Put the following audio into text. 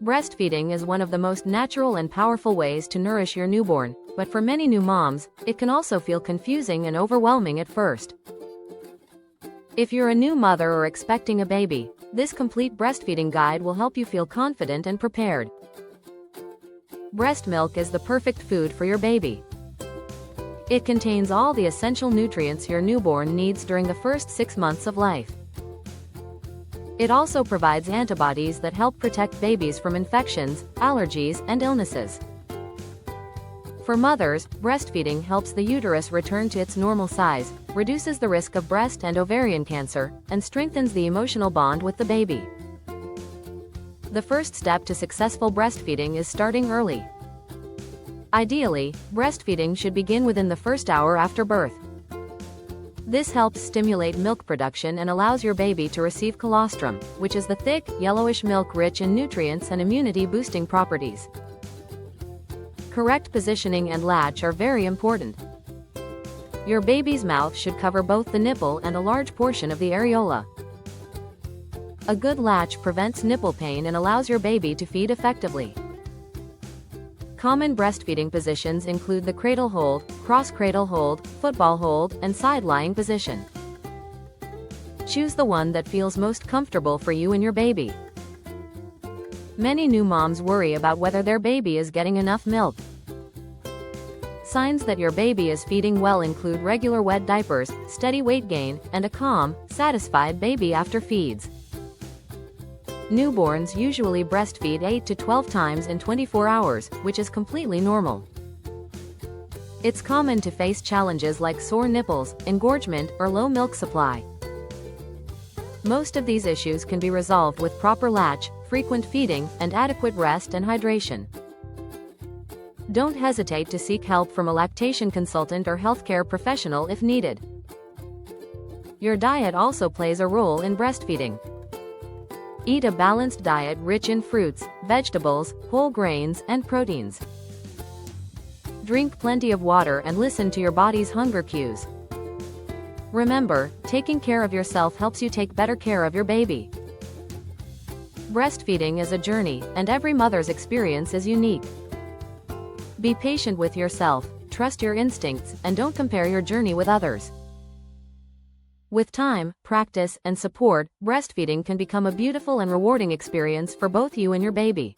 Breastfeeding is one of the most natural and powerful ways to nourish your newborn, but for many new moms, it can also feel confusing and overwhelming at first. If you're a new mother or expecting a baby, this complete breastfeeding guide will help you feel confident and prepared. Breast milk is the perfect food for your baby. It contains all the essential nutrients your newborn needs during the first 6 months of life. It also provides antibodies that help protect babies from infections, allergies, and illnesses. For mothers, breastfeeding helps the uterus return to its normal size, reduces the risk of breast and ovarian cancer, and strengthens the emotional bond with the baby. The first step to successful breastfeeding is starting early. Ideally, breastfeeding should begin within the first hour after birth. This helps stimulate milk production and allows your baby to receive colostrum, which is the thick, yellowish milk rich in nutrients and immunity-boosting properties. Correct positioning and latch are very important. Your baby's mouth should cover both the nipple and a large portion of the areola. A good latch prevents nipple pain and allows your baby to feed effectively. Common breastfeeding positions include the cradle hold, cross-cradle hold, football hold, and side-lying position. Choose the one that feels most comfortable for you and your baby. Many new moms worry about whether their baby is getting enough milk. Signs that your baby is feeding well include regular wet diapers, steady weight gain, and a calm, satisfied baby after feeds. Newborns usually breastfeed 8 to 12 times in 24 hours, which is completely normal. It's common to face challenges like sore nipples, engorgement, or low milk supply. Most of these issues can be resolved with proper latch, frequent feeding, and adequate rest and hydration. Don't hesitate to seek help from a lactation consultant or healthcare professional if needed. Your diet also plays a role in breastfeeding. Eat a balanced diet rich in fruits, vegetables, whole grains, and proteins. Drink plenty of water and listen to your body's hunger cues. Remember, taking care of yourself helps you take better care of your baby. Breastfeeding is a journey, and every mother's experience is unique. Be patient with yourself, trust your instincts, and don't compare your journey with others. With time, practice, and support, breastfeeding can become a beautiful and rewarding experience for both you and your baby.